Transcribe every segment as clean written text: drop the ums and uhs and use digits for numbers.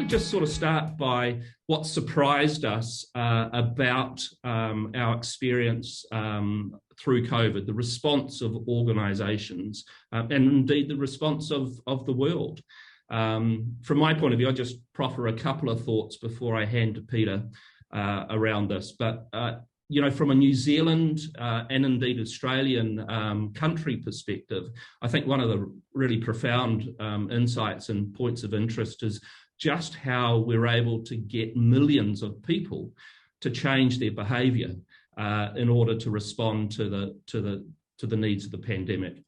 might just sort of start by what surprised us about our experience through COVID, the response of organisations, and indeed the response of the world. From my point of view, I'll just proffer a couple of thoughts before I hand to Peter around this. But you know, from a New Zealand and indeed Australian country perspective, I think one of the really profound insights and points of interest is just how we're able to get millions of people to change their behaviour in order to respond to the needs of the pandemic.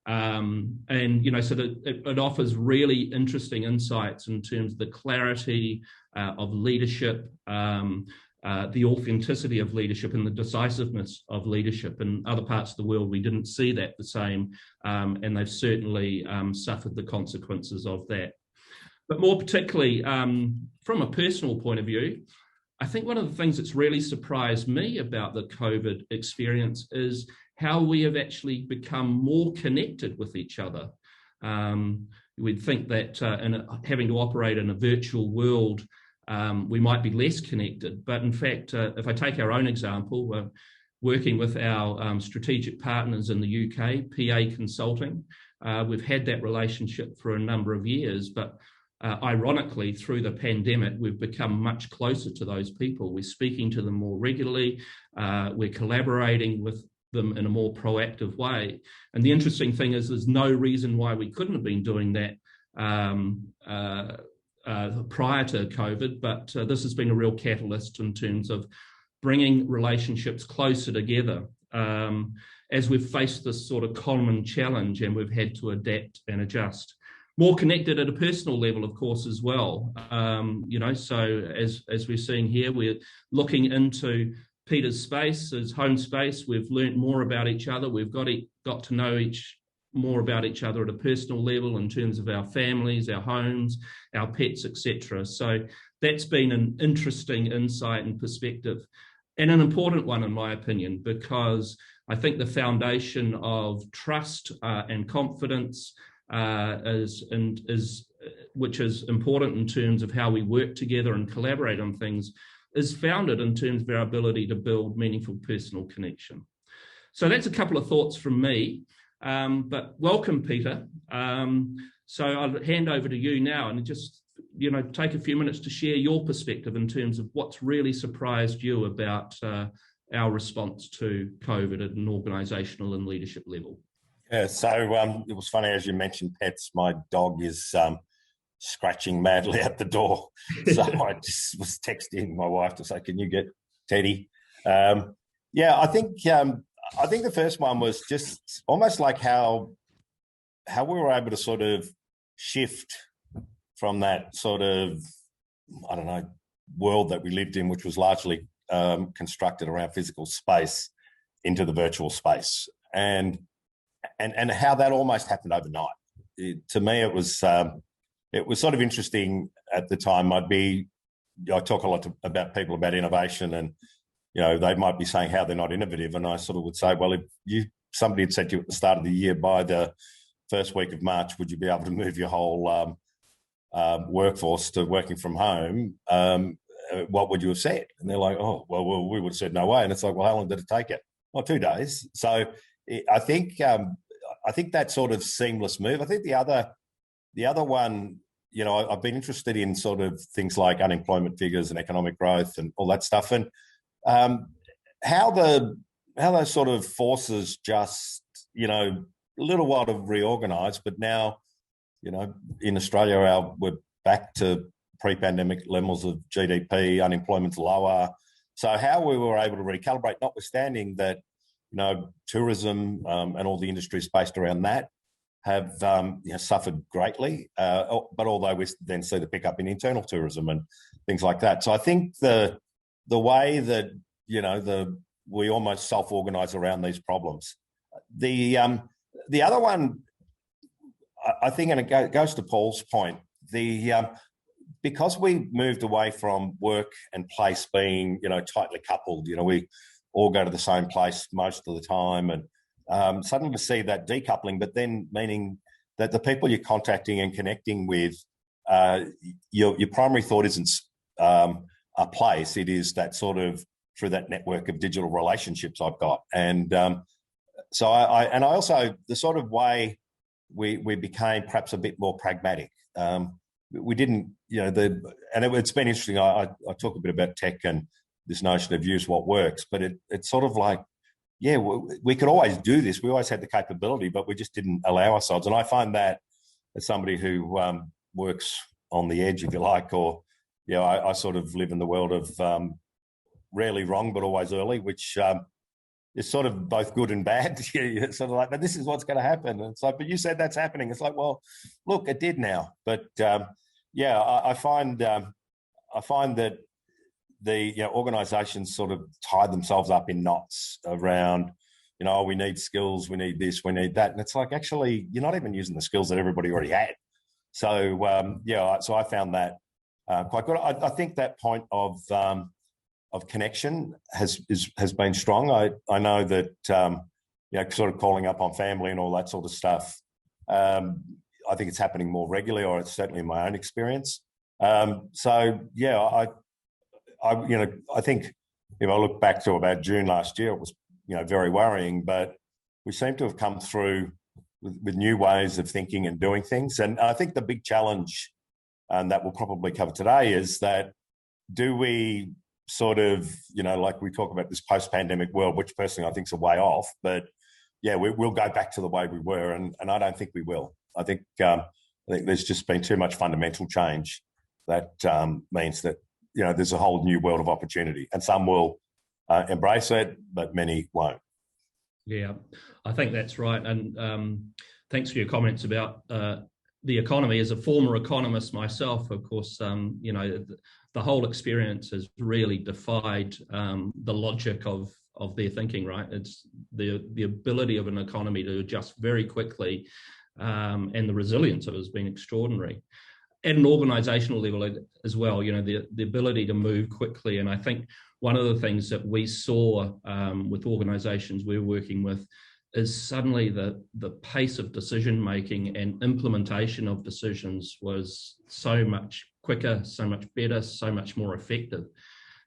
And you know, so that it offers really interesting insights in terms of the clarity of leadership, the authenticity of leadership and the decisiveness of leadership. In other parts of the world, we didn't see that the same, and they've certainly suffered the consequences of that. But more particularly, from a personal point of view, I think one of the things that's really surprised me about the COVID experience is how we have actually become more connected with each other. We'd think that having to operate in a virtual world, we might be less connected. But in fact, if I take our own example, working with our strategic partners in the UK, PA Consulting, we've had that relationship for a number of years, but ironically, through the pandemic, we've become much closer to those people. We're speaking to them more regularly. We're collaborating with them in a more proactive way. And the interesting thing is there's no reason why we couldn't have been doing that prior to COVID, but this has been a real catalyst in terms of bringing relationships closer together as we've faced this sort of common challenge and we've had to adapt and adjust. More connected at a personal level, of course, as well. You know, so as we're seeing here, we're looking into Peter's space, his home space. We've learnt more about each other. We've got to know more about each other at a personal level in terms of our families, our homes, our pets, etc. So that's been an interesting insight and perspective, and an important one in my opinion, because I think the foundation of trust and confidence which is important in terms of how we work together and collaborate on things, is founded in terms of our ability to build meaningful personal connection. So that's a couple of thoughts from me. But welcome, Peter. So I'll hand over to you now and just, you know, take a few minutes to share your perspective in terms of what's really surprised you about our response to COVID at an organisational and leadership level. Yeah, so it was funny, as you mentioned, pets. My dog is scratching madly at the door. So I just was texting my wife to say, can you get Teddy? Yeah, I think the first one was just almost like how we were able to sort of shift from that sort of, I don't know, world that we lived in, which was largely constructed around physical space, into the virtual space. And how that almost happened overnight. To me, it was sort of interesting at the time. I talk a lot about people about innovation, and you know, they might be saying how they're not innovative, and I sort of would say, well, if somebody had said to you at the start of the year, by the first week of March, would you be able to move your whole workforce to working from home? What would you have said? And they're like, oh, well, we would have said no way. And it's like, well, how long did it take it? Well, 2 days. So I think that sort of seamless move. I think the other one, you know, I've been interested in sort of things like unemployment figures and economic growth and all that stuff, and how those sort of forces just, you know, a little while to reorganise, but now, you know, in Australia, we're back to pre-pandemic levels of GDP, unemployment's lower. So how we were able to recalibrate, notwithstanding that, you know, tourism and all the industries based around that have suffered greatly. But although we then see the pickup in internal tourism and things like that. So I think the way that, you know, we almost self-organise around these problems. The other one, I think, and it goes to Paul's point, because we moved away from work and place being, you know, tightly coupled, you know, we all go to the same place most of the time, and suddenly to see that decoupling, but then meaning that the people you're contacting and connecting with your primary thought isn't a place. It is that sort of through that network of digital relationships I've got. And so I also, the sort of way we became perhaps a bit more pragmatic. We didn't, and it's been interesting. I talk a bit about tech and this notion of use what works, but it's sort of like, yeah, we could always do this. We always had the capability, but we just didn't allow ourselves. And I find that as somebody who works on the edge, if you like, or, I sort of live in the world of rarely wrong, but always early, which is sort of both good and bad. It's sort of like, but this is what's going to happen. And it's like, but you said that's happening. It's like, well, look, it did now. But I find that the organisations sort of tie themselves up in knots around, we need skills, we need this, we need that, and it's like, actually, you're not even using the skills that everybody already had. So so I found that quite good. I think that point of connection has been strong. I know that sort of calling up on family and all that sort of stuff. I think it's happening more regularly, or it's certainly in my own experience. I think if I look back to about June last year, it was very worrying, but we seem to have come through with new ways of thinking and doing things. And I think the big challenge, and that we'll probably cover today, is that do we sort of, like we talk about this post-pandemic world, which personally I think is a way off, but we'll go back to the way we were, and I don't think we will. I think there's just been too much fundamental change that means that there's a whole new world of opportunity, and some will embrace it, but many won't. Yeah, I think that's right. And thanks for your comments about the economy. As a former economist myself, of course, the whole experience has really defied the logic of their thinking, right? It's the ability of an economy to adjust very quickly, and the resilience of it has been extraordinary. At an organisational level as well, the ability to move quickly. And I think one of the things that we saw with organisations we're working with is suddenly the pace of decision making and implementation of decisions was so much quicker, so much better, so much more effective.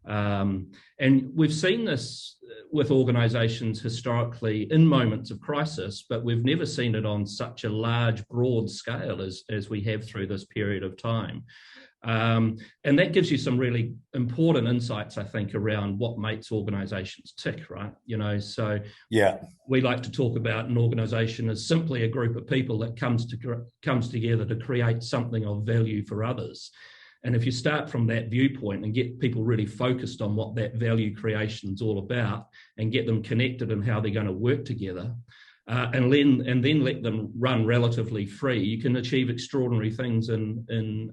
And we've seen this with organisations historically in moments of crisis, but we've never seen it on such a large, broad scale as we have through this period of time. And that gives you some really important insights, I think, around what makes organisations tick, right? So we like to talk about an organisation as simply a group of people that comes together to create something of value for others. And if you start from that viewpoint and get people really focused on what that value creation is all about, and get them connected and how they're going to work together, and then let them run relatively free, you can achieve extraordinary things in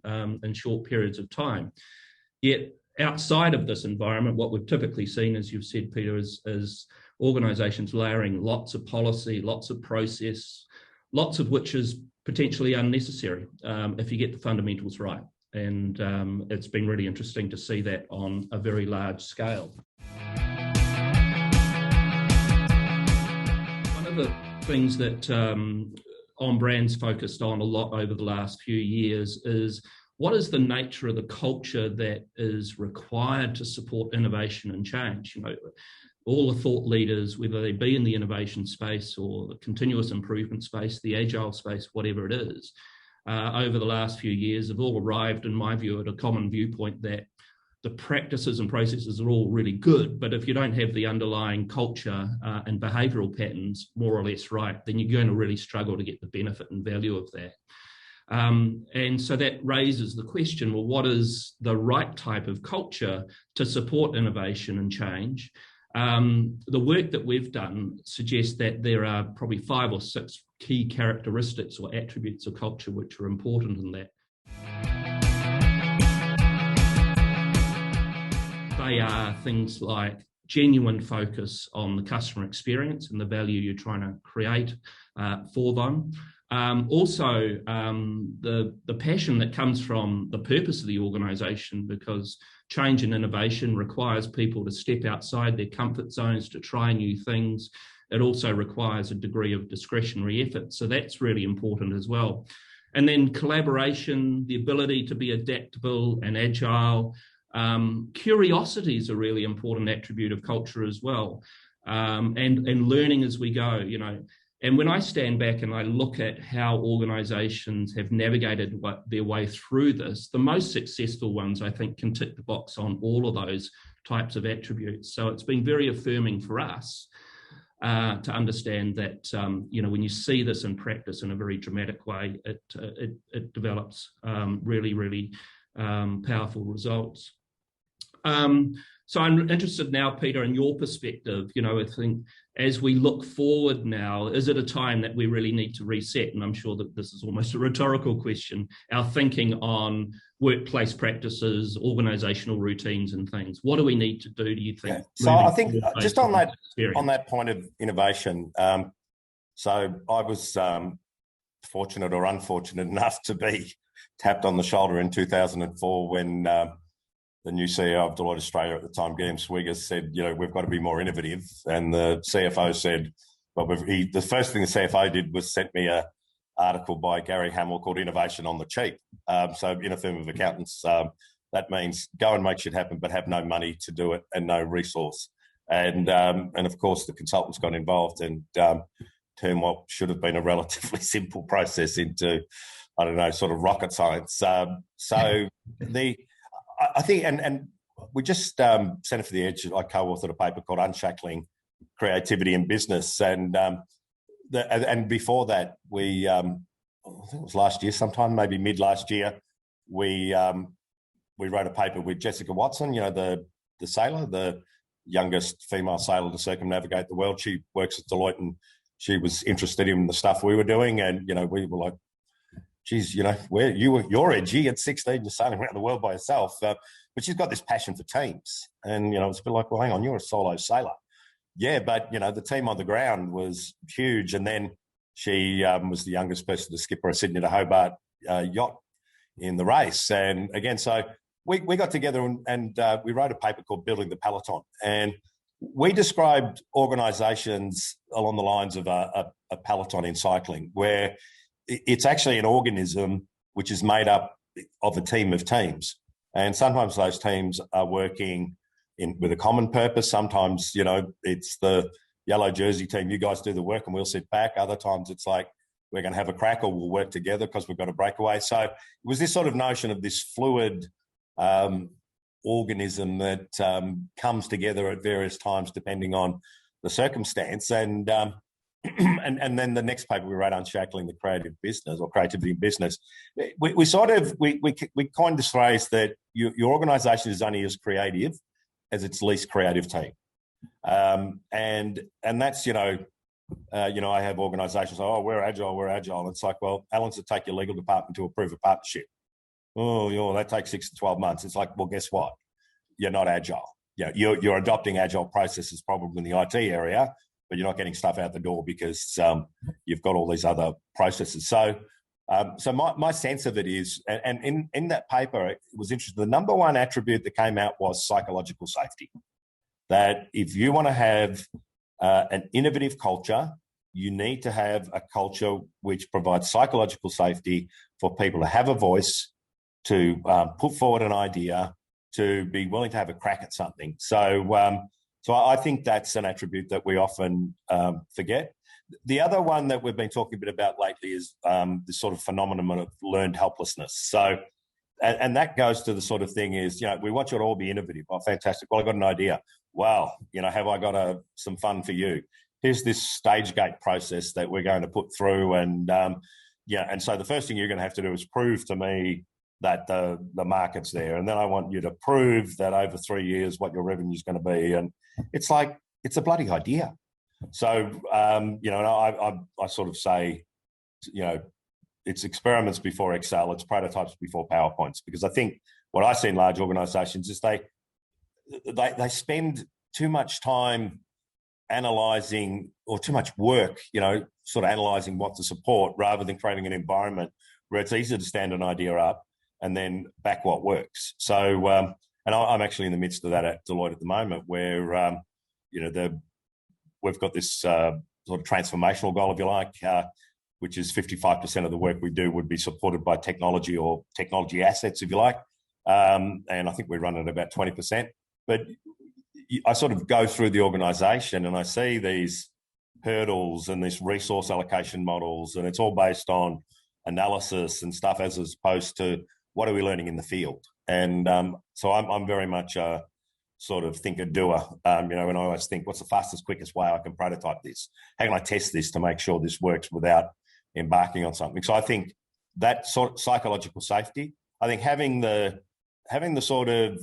short periods of time. Yet outside of this environment, what we've typically seen, as you've said, Peter, is organisations layering lots of policy, lots of process, lots of which is potentially unnecessary if you get the fundamentals right. And it's been really interesting to see that on a very large scale. One of the things that On Brand's focused on a lot over the last few years is what is the nature of the culture that is required to support innovation and change? All the thought leaders, whether they be in the innovation space or the continuous improvement space, the agile space, whatever it is, over the last few years have all arrived, in my view, at a common viewpoint that the practices and processes are all really good, but if you don't have the underlying culture and behavioural patterns more or less right, then you're going to really struggle to get the benefit and value of that. And so that raises the question, well, what is the right type of culture to support innovation and change? The work that we've done suggests that there are probably 5 or 6 key characteristics or attributes of culture which are important in that. They are things like genuine focus on the customer experience and the value you're trying to create for them. Also, the passion that comes from the purpose of the organisation, because change and innovation requires people to step outside their comfort zones to try new things. It also requires a degree of discretionary effort. So that's really important as well. And then collaboration, the ability to be adaptable and agile. Curiosity is a really important attribute of culture as well. And learning as we go, you know. And when I stand back and I look at how organizations have navigated their way through this, the most successful ones, I think, can tick the box on all of those types of attributes. So it's been very affirming for us to understand that, you know, when you see this in practice in a very dramatic way, it develops really, really powerful results. So I'm interested now, Peter, in your perspective. You know, I think as we look forward now, is it a time that we really need to reset? And I'm sure that this is almost a rhetorical question, our thinking on workplace practices, organizational routines and things. What do we need to do you think? Yeah. So I think just on that point of innovation, so I was fortunate or unfortunate enough to be tapped on the shoulder in 2004 when the new CEO of Deloitte Australia at the time, Guillaume Swiggers, said, you know, we've got to be more innovative. And the CFO said, well, the first thing the CFO did was sent me an article by Gary Hamel called Innovation on the Cheap. So in a firm of accountants, that means go and make shit happen, but have no money to do it and no resource. And of course, the consultants got involved and turned what should have been a relatively simple process into, I don't know, sort of rocket science. I think, and we just Centre for the Edge, I co-authored a paper called Unshackling Creativity in Business, and before that, we I think it was last year, sometime maybe mid last year, we wrote a paper with Jessica Watson, you know, the sailor, the youngest female sailor to circumnavigate the world. She works at Deloitte, and she was interested in the stuff we were doing, and you know, we were like, geez, you know, you're edgy at 16, you're sailing around the world by yourself. But she's got this passion for teams. And, you know, it's a bit like, well, hang on, you're a solo sailor. Yeah, but, you know, the team on the ground was huge. And then she was the youngest person to skipper a Sydney to Hobart yacht in the race. And again, so we got together and we wrote a paper called Building the Peloton. And we described organisations along the lines of a peloton in cycling, where it's actually an organism which is made up of a team of teams. And sometimes those teams are working with a common purpose. Sometimes, you know, it's the yellow jersey team, you guys do the work and we'll sit back. Other times it's like, we're going to have a crack or we'll work together because we've got a breakaway. So it was this sort of notion of this fluid organism that comes together at various times depending on the circumstance. And then the next paper we wrote, Unshackling the Creative Business or Creativity in Business, we coined this phrase that your organisation is only as creative as its least creative team, and that's you know, I have organisations like, oh, we're agile. It's like, well, how long does it take your legal department to approve a partnership? Oh, you know, that takes 6 to 12 months. It's like, well, guess what? You're not agile. Yeah, you're adopting agile processes probably in the IT area, but you're not getting stuff out the door because you've got all these other processes. So my sense of it is, and in that paper, it was interesting. The number one attribute that came out was psychological safety. That if you want to have an innovative culture, you need to have a culture which provides psychological safety for people to have a voice, to put forward an idea, to be willing to have a crack at something. So I think that's an attribute that we often forget. The other one that we've been talking a bit about lately is this sort of phenomenon of learned helplessness. So, and that goes to the sort of thing is, you know, we want you to all be innovative. Oh, fantastic. Well, I got an idea. Well, you know, have I got some fun for you? Here's this stage gate process that we're going to put through. And, and so the first thing you're going to have to do is prove to me that the market's there. And then I want you to prove that over 3 years what your revenue is going to be. And it's like, it's a bloody idea. So, and I sort of say, you know, it's experiments before Excel, it's prototypes before PowerPoints, because I think what I see in large organizations is they spend too much time analyzing, or too much work, you know, sort of analyzing what to support rather than creating an environment where it's easy to stand an idea up and then back what works. So, and I'm actually in the midst of that at Deloitte at the moment, where, we've got this sort of transformational goal, if you like, which is 55% of the work we do, would be supported by technology or technology assets, if you like. And I think we run at about 20%. But I sort of go through the organisation and I see these hurdles and these resource allocation models, and it's all based on analysis and stuff as opposed to what are we learning in the field. And so I'm very much a sort of thinker-doer, and I always think, what's the fastest, quickest way I can prototype this? How can I test this to make sure this works without embarking on something? So I think that sort of psychological safety, I think having the sort of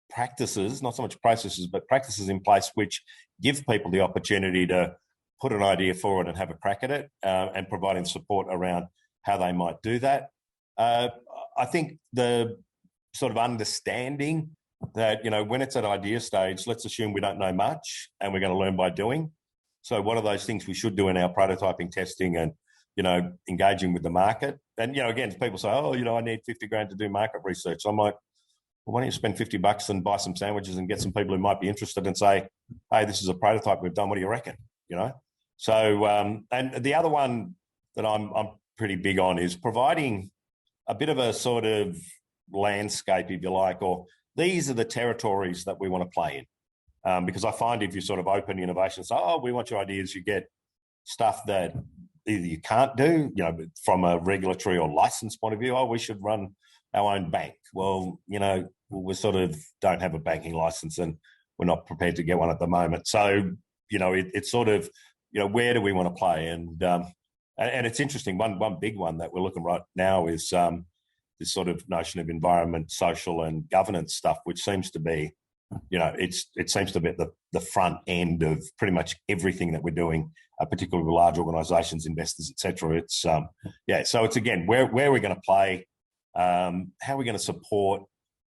practices, not so much processes, but practices in place which give people the opportunity to put an idea forward and have a crack at it, and providing support around how they might do that. I think the sort of understanding that, when it's at idea stage, let's assume we don't know much and we're going to learn by doing. So what are those things we should do in our prototyping testing and, engaging with the market? And, again, people say, I need 50 grand to do market research. I'm like, well, why don't you spend $50 and buy some sandwiches and get some people who might be interested and say, hey, this is a prototype we've done. What do you reckon? So, and the other one that I'm pretty big on is providing a bit of a sort of landscape, if you like, or these are the territories that we want to play in. Because I find if you sort of open innovation, say, we want your ideas, you get stuff that either you can't do, from a regulatory or license point of view. We should run our own bank. Well, we sort of don't have a banking license and we're not prepared to get one at the moment. So, it's sort of, where do we want to play? And it's interesting. One big one that we're looking right now is this sort of notion of environment, social, and governance stuff, which seems to be, it seems to be at the front end of pretty much everything that we're doing, particularly with large organisations, investors, etc. It's so it's again where are we going to play, how are we going to support,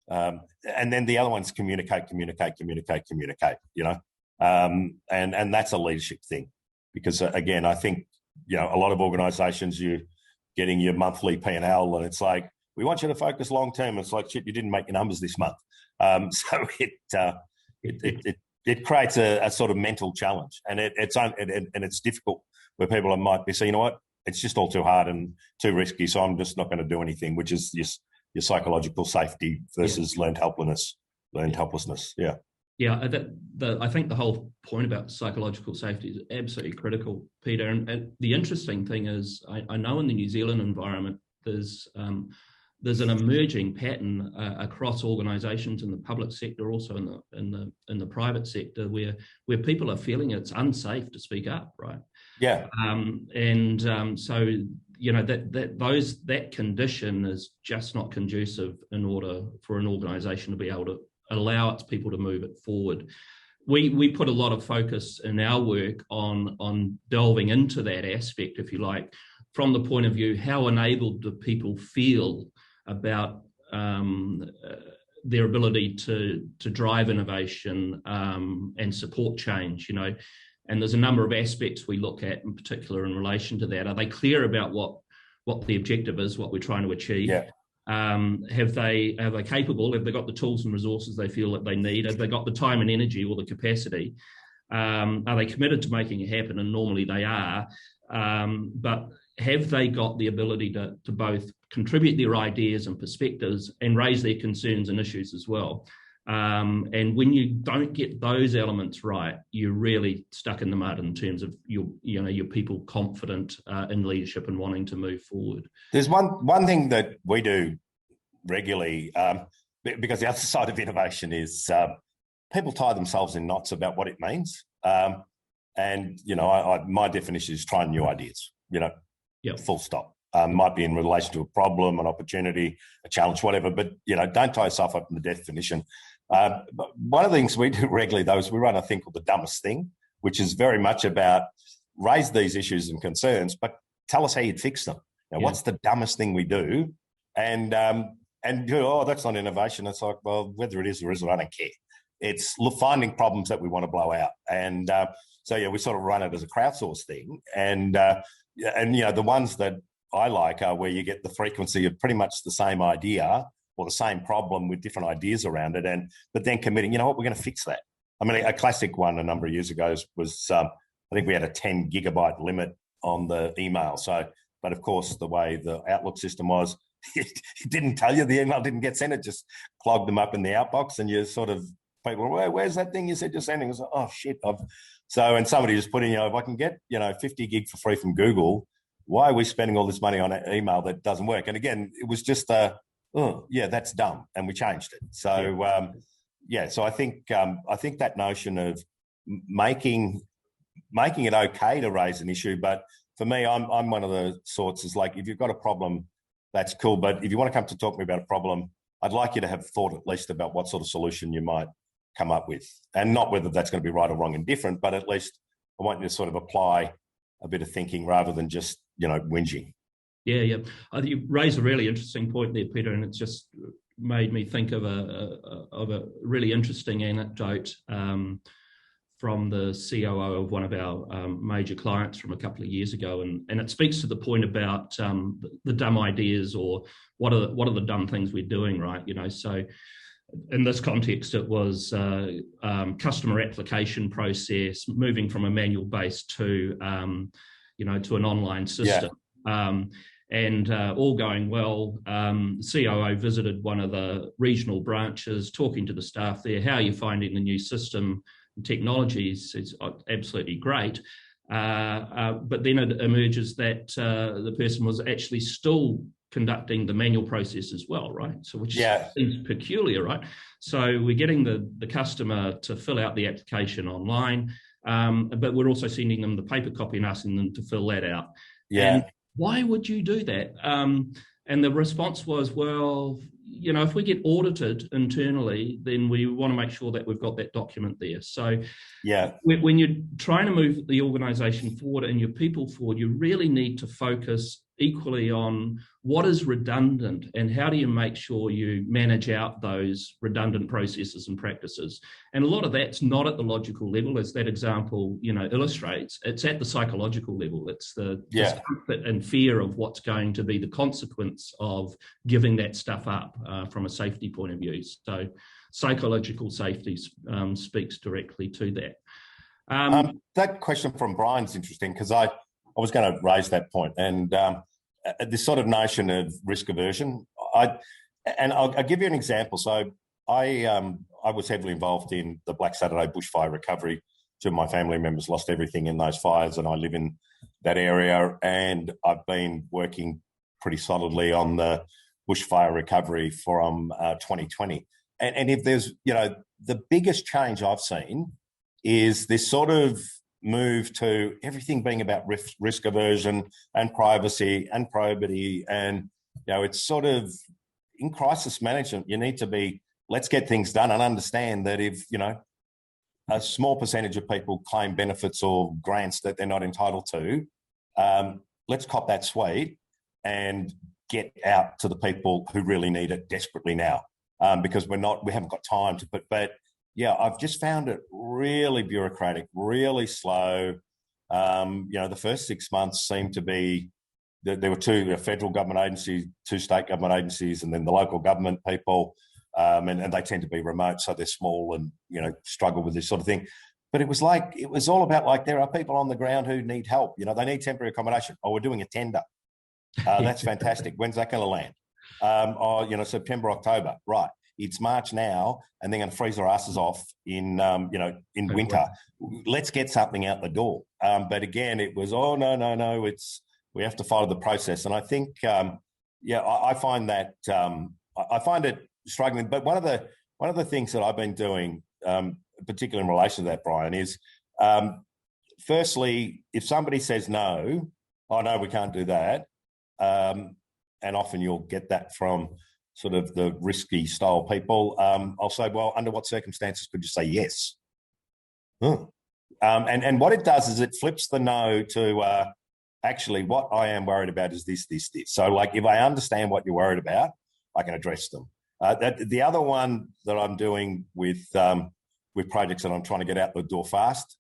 and then the other one's communicate. And that's a leadership thing, because again, I think a lot of organisations, you're getting your monthly P&L and it's like, we want you to focus long term. It's like, shit, you didn't make your numbers this month. So it creates a sort of mental challenge, and it's difficult where people might be saying, you know what, it's just all too hard and too risky, so I'm just not going to do anything, which is just your psychological safety versus learned helplessness. Yeah. Yeah, I think the whole point about psychological safety is absolutely critical, Peter. And the interesting thing is, I know in the New Zealand environment, there's an emerging pattern across organisations in the public sector, also in the private sector, where people are feeling it's unsafe to speak up, right? Yeah. So that condition is just not conducive in order for an organisation to be able to allow its people to move it forward. We put a lot of focus in our work on delving into that aspect, if you like, from the point of view, how enabled do people feel about their ability to drive innovation and support change, and there's a number of aspects we look at in particular in relation to that. Are they clear about what the objective is, what we're trying to achieve? Yeah. Have they capable? Have they got the tools and resources they feel that they need? Have they got the time and energy or the capacity? Are they committed to making it happen? And normally they are. But have they got the ability to both contribute their ideas and perspectives and raise their concerns and issues as well? And when you don't get those elements right, you're really stuck in the mud in terms of your people confident in leadership and wanting to move forward. There's one thing that we do regularly, because the other side of innovation is people tie themselves in knots about what it means. And my definition is trying new ideas. Full stop. Might be in relation to a problem, an opportunity, a challenge, whatever. But don't tie yourself up in the definition. But one of the things we do regularly, though, is we run a thing called the dumbest thing, which is very much about raise these issues and concerns, but tell us how you'd fix them. What's the dumbest thing we do? And that's not innovation. It's like, well, whether it is or isn't, I don't care. It's finding problems that we want to blow out. And we sort of run it as a crowdsource thing. And the ones that I like are where you get the frequency of pretty much the same idea or the same problem with different ideas around it, but then committing, we're going to fix that. I mean, a classic one a number of years ago was I think we had a 10 gigabyte limit on the email. So But of course, the way the Outlook system was, it didn't tell you, the email didn't get sent. It just clogged them up in the outbox, and you sort of, people, where's that thing you said you're sending? I was like, oh shit. And somebody just put in, if I can get, 50 gig for free from Google, why are we spending all this money on an email that doesn't work? And again, it was just that's dumb, and we changed it. So so I think that notion of making it okay to raise an issue, but for me, I'm one of the sorts is like, if you've got a problem, that's cool, but if you want to come to talk to me about a problem, I'd like you to have thought at least about what sort of solution you might come up with, and not whether that's going to be right or wrong and different, but at least I want you to sort of apply a bit of thinking rather than just whinging. Yeah. I think you raised a really interesting point there, Peter, and it's just made me think of a really interesting anecdote from the COO of one of our major clients from a couple of years ago, and it speaks to the point about the dumb ideas, or what are the dumb things we're doing, right? So in this context, it was customer application process, moving from a manual base to to an online system. Yeah. And all going well. The COO visited one of the regional branches, talking to the staff there. How are you finding the new system and technologies? It's absolutely great. But then it emerges that the person was actually still conducting the manual process as well, right? So which seems peculiar, right? So we're getting the customer to fill out the application online, but we're also sending them the paper copy and asking them to fill that out. Yeah. And why would you do that? And the response was, well, if we get audited internally, then we want to make sure that we've got that document there. So when you're trying to move the organization forward and your people forward, you really need to focus equally on what is redundant and how do you make sure you manage out those redundant processes and practices. And a lot of that's not at the logical level, as that example illustrates. It's at the psychological level. It's the discomfort and fear of what's going to be the consequence of giving that stuff up from a safety point of view. So psychological safety speaks directly to that. That question from Brian's interesting, because I was going to raise that point, and this sort of notion of risk aversion. I'll give you an example. So I was heavily involved in the Black Saturday bushfire recovery. Two of my family members lost everything in those fires, and I live in that area. And I've been working pretty solidly on the bushfire recovery from 2020. And if there's, the biggest change I've seen is this sort of move to everything being about risk aversion and privacy and probity. And, it's sort of in crisis management, you need to be, let's get things done and understand that if, a small percentage of people claim benefits or grants that they're not entitled to, let's cop that sweet and get out to the people who really need it desperately now. Because we haven't got time to put, but I've just found it really bureaucratic, really slow. The first 6 months seemed to be, there were two federal government agencies, two state government agencies, and then the local government people, and they tend to be remote, so they're small and, struggle with this sort of thing. But it was all about there are people on the ground who need help. They need temporary accommodation. Oh, we're doing a tender. That's fantastic. When's that going to land? September, October. Right. It's March now, and they're going to freeze our asses off in winter. Let's get something out the door. But again, it was, no. We have to follow the process. And I think, I find that I find it struggling. But one of the things that I've been doing, particularly in relation to that, Brian, is firstly, if somebody says no, we can't do that, and often you'll get that from sort of the risky style people, I'll say, well, under what circumstances could you say yes? And what it does is it flips the no to actually what I am worried about is this. So if I understand what you're worried about, I can address them. The other one that I'm doing with projects that I'm trying to get out the door fast,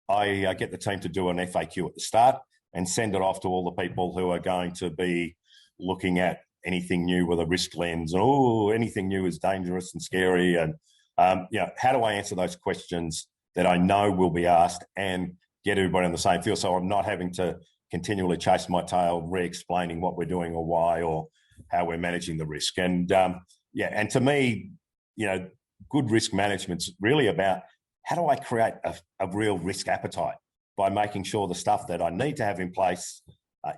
I get the team to do an FAQ at the start and send it off to all the people who are going to be looking at anything new with a risk lens. Anything new is dangerous and scary. And, how do I answer those questions that I know will be asked and get everybody on the same field, so I'm not having to continually chasing my tail, re-explaining what we're doing or why or how we're managing the risk. And and to me, good risk management's really about how do I create a real risk appetite by making sure the stuff that I need to have in place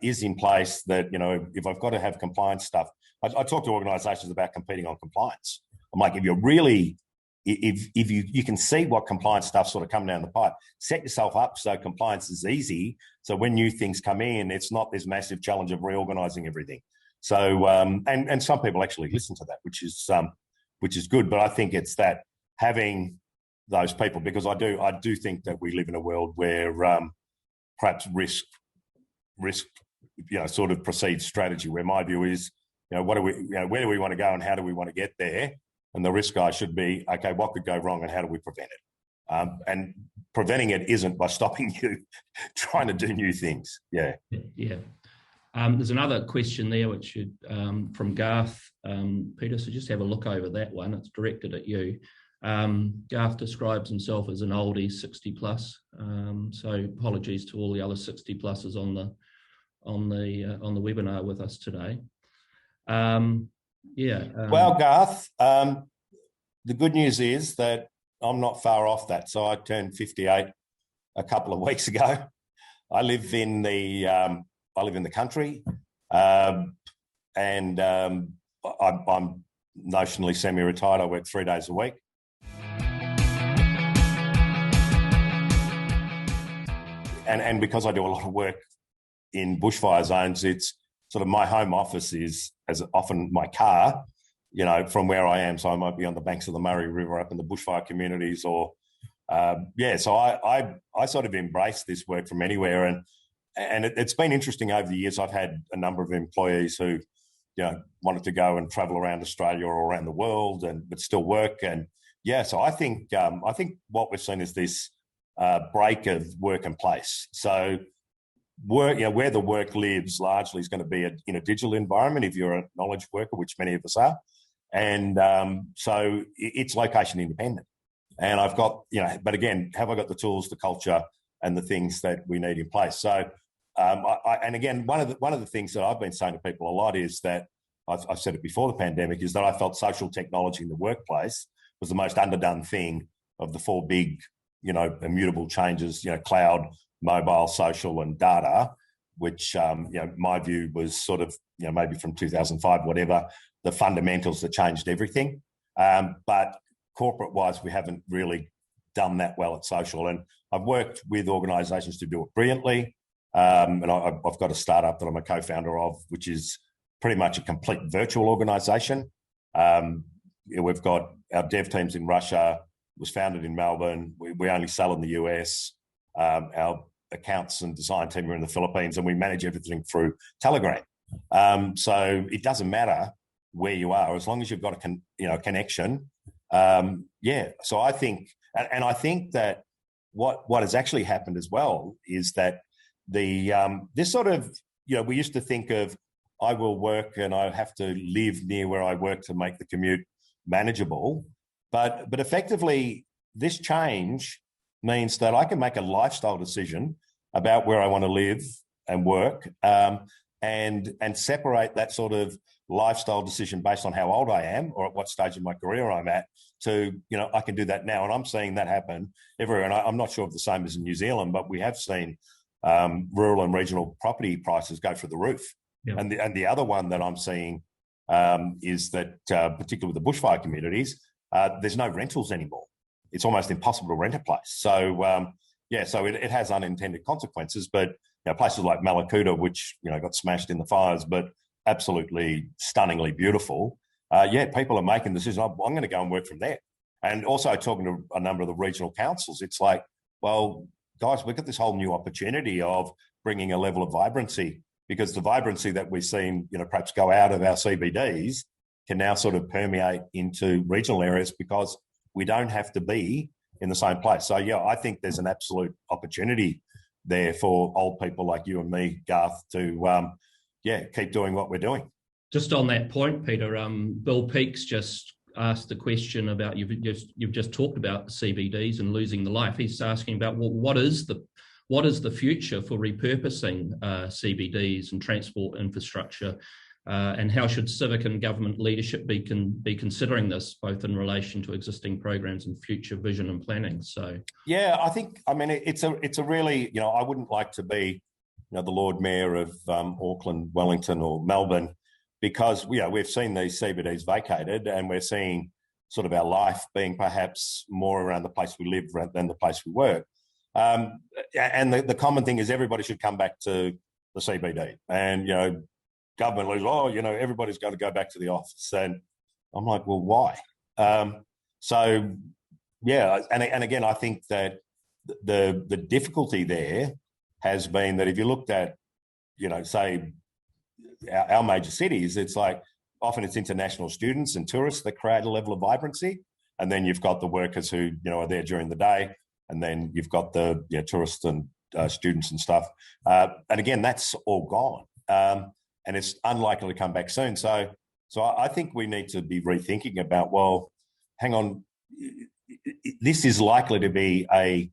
is in place, that, if I've got to have compliance stuff. I talk to organisations about competing on compliance. I'm like, if you're really, if you can see what compliance stuff sort of coming down the pipe, set yourself up so compliance is easy. So when new things come in, it's not this massive challenge of reorganising everything. So, and some people actually listen to that, which is good. But I think it's that having those people, because I do think that we live in a world where perhaps risk, sort of precedes strategy, where my view is, where do we want to go and how do we want to get there? And the risk guy should be, okay, what could go wrong and how do we prevent it? And preventing it isn't by stopping you trying to do new things. Yeah. Yeah. There's another question there, which from Garth, Peter, so just have a look over that one. It's directed at you. Garth describes himself as an oldie, 60 plus. So apologies to all the other 60 pluses on the webinar with us today. Well, Garth, the good news is that I'm not far off that. So I turned 58 a couple of weeks ago. I live in the country, and I'm notionally semi-retired. I work 3 days a week. And because I do a lot of work in bushfire zones, it's sort of my home office is as often my car, from where I am. So I might be on the banks of the Murray River up in the bushfire communities or, so I sort of embrace this work from anywhere. And it's been interesting over the years. I've had a number of employees who, wanted to go and travel around Australia or around the world but still work. And so I think what we've seen is this break of work and place. So work, where the work lives largely is going to be in a digital environment if you're a knowledge worker, which many of us are. And so it's location independent. And I've got, but again, have I got the tools, the culture, and the things that we need in place? So, and again, one of the things that I've been saying to people a lot is that I've said it before the pandemic, is that I felt social technology in the workplace was the most underdone thing of the four big, immutable changes, cloud, mobile, social, and data, which, my view was sort of, maybe from 2005, whatever, the fundamentals that changed everything. But corporate-wise, we haven't really done that well at social. And I've worked with organisations to do it brilliantly. And I've got a startup that I'm a co-founder of, which is pretty much a complete virtual organisation. We've got our dev teams in Russia. It was founded in Melbourne. We only sell in the US. Our accounts and design team are in the Philippines, and we manage everything through Telegram. So it doesn't matter where you are, as long as you've got a connection. So I think, and I think that what has actually happened as well is that this sort of, we used to think of, I will work and I have to live near where I work to make the commute manageable. But effectively, this change means that I can make a lifestyle decision about where I want to live and work, and separate that sort of lifestyle decision based on how old I am or at what stage of my career I'm at to, I can do that now. And I'm seeing that happen everywhere. And I'm not sure if the same as in New Zealand, but we have seen rural and regional property prices go through the roof. Yeah. And the other one that I'm seeing is that, particularly with the bushfire communities, there's no rentals anymore. It's almost impossible to rent a place. So, so it has unintended consequences. But places like Mallacoota, which got smashed in the fires, but absolutely stunningly beautiful. People are making decisions. I'm going to go and work from there. And also talking to a number of the regional councils, it's like, well, guys, we've got this whole new opportunity of bringing a level of vibrancy, because the vibrancy that we've seen, perhaps go out of our CBDs can now sort of permeate into regional areas because we don't have to be in the same place. So, I think there's an absolute opportunity there for old people like you and me, Garth, to, keep doing what we're doing. Just on that point, Peter, Bill Peaks just asked the question about, you've just talked about CBDs and losing the life. He's asking about, well, what is what is the future for repurposing CBDs and transport infrastructure? And how should civic and government leadership be considering this, both in relation to existing programs and future vision and planning? So, yeah, I mean, it's a really, I wouldn't like to be, the Lord Mayor of Auckland, Wellington, or Melbourne, because we've seen these CBDs vacated, and we're seeing sort of our life being perhaps more around the place we live than the place we work. And the common thing is everybody should come back to the CBD, and government leaders, everybody's going to go back to the office. And I'm like, well, why? So, yeah, and again, I think that the difficulty there has been that if you looked at, say, our major cities, it's like often it's international students and tourists that create a level of vibrancy. And then you've got the workers who, are there during the day. And then you've got the tourists and students and stuff. And again, that's all gone. And it's unlikely to come back soon. So I think we need to be rethinking about, well, hang on, this is likely to be a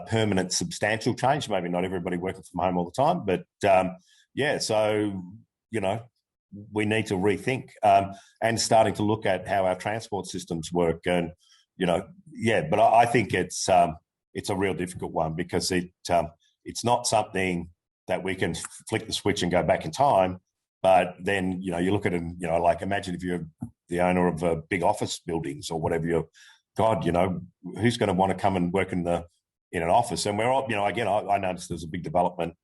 permanent, substantial change. Maybe not everybody working from home all the time, but so, we need to rethink and starting to look at how our transport systems work. And, but I think it's a real difficult one because it's not something that we can flick the switch and go back in time. But then, you look at it, like imagine if you're the owner of big office buildings or whatever, who's going to want to come and work in an office? And we're all, again, I noticed there's a big development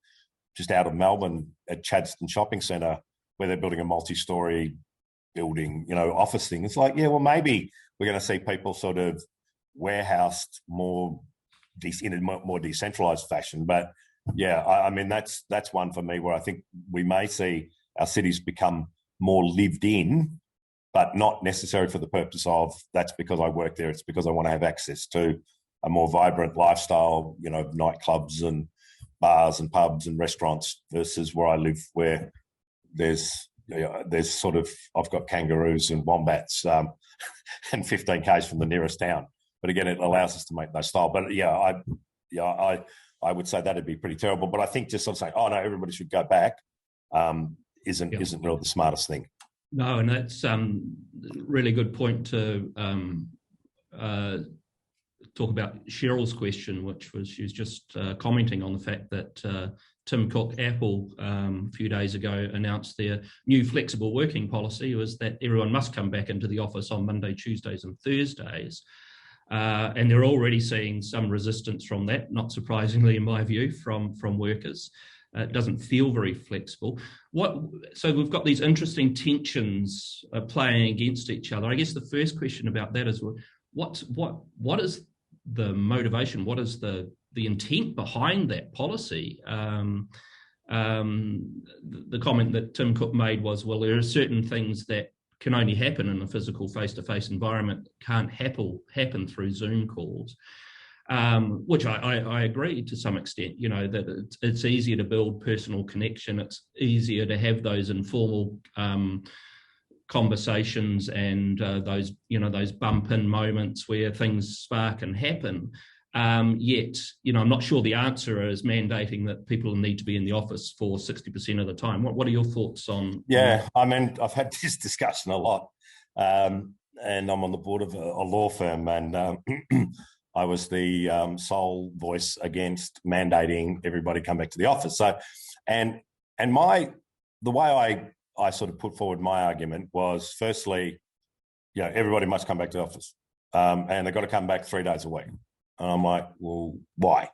just out of Melbourne at Chadstone Shopping Centre where they're building a multi-storey building, office thing. It's like, maybe we're going to see people sort of warehoused more in a more decentralised fashion. But I mean, that's one for me where I think we may see our cities become more lived in, but not necessary for the purpose of that's because I work there. It's because I want to have access to a more vibrant lifestyle, nightclubs and bars and pubs and restaurants versus where I live, where there's sort of, I've got kangaroos and wombats and 15 k's from the nearest town. But again, it allows us to make those style. But I would say that'd be pretty terrible. But I think just sort of saying, oh no, everybody should go back, isn't really the smartest thing. No, and that's really good point to talk about Cheryl's question, which was she was just commenting on the fact that Tim Cook, Apple, a few days ago announced their new flexible working policy was that everyone must come back into the office on Monday, Tuesdays and Thursdays. And they're already seeing some resistance from that, not surprisingly, in my view, from workers. It doesn't feel very flexible. So we've got these interesting tensions playing against each other. I guess the first question about that is, what is the motivation? What is the intent behind that policy? The comment that Tim Cook made was, well, there are certain things that can only happen in a physical face-to-face environment, can't happen through Zoom calls. Which I agree to some extent, that it's easier to build personal connection. It's easier to have those informal conversations and those bump in moments where things spark and happen. Yet, I'm not sure the answer is mandating that people need to be in the office for 60% of the time. What are your thoughts on? Yeah, I mean, I've had this discussion a lot, and I'm on the board of a law firm, and I was the sole voice against mandating everybody come back to the office. So, and the way I sort of put forward my argument was, firstly, everybody must come back to the office, and they've got to come back 3 days a week. And I'm like, well, why?